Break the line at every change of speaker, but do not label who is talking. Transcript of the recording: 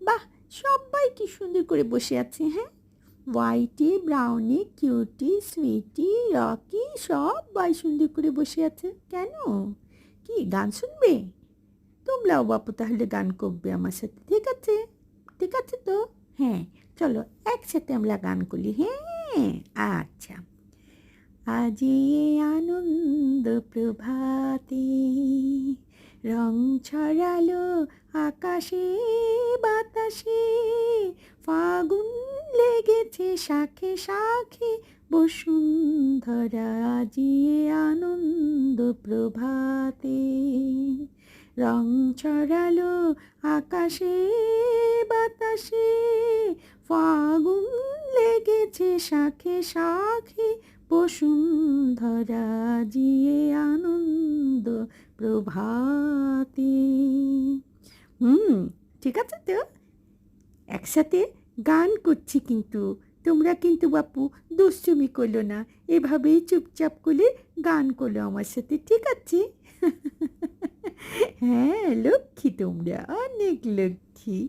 বাহ, সবাই কি সুন্দর করে বসে আছে। হ্যাঁ, whitey, brownie, cutie, sweetie, Rocky সবাই সুন্দর করে বসে আছে। কেন, কি গান শুনবে? তোমরাও বাপু তাহলে গান করবে আমার সাথে, ঠিক আছে? ঠিক আছে তো? হ্যাঁ, চলো একসাথে আমরা গান করি। হ্যাঁ, আচ্ছা। আজি এ আনন্দ প্রভাতে রং ছড়ালো আকাশে বাতাসে, ফাগুন লেগেছে শাখে শাখে বসুন্ধরা। আজি এ আনন্দ প্রভাতে রং ছড়ালো আকাশে বাতাসে, ফাগুন লেগেছে শাখে শাখে বসুন্ধরা। জিয়ে আনন্দ প্রভাতে। ঠিক আছে তো? একসাথে গান করছি, কিন্তু তোমরা কিন্তু বাপু দুষ্টুমি করলো না, এভাবেই চুপচাপ করে গান করলো আমার সাথে, ঠিক আছে? হ্যাঁ, লক্ষ্মী তোমরা, অনেক লক্ষ্মী।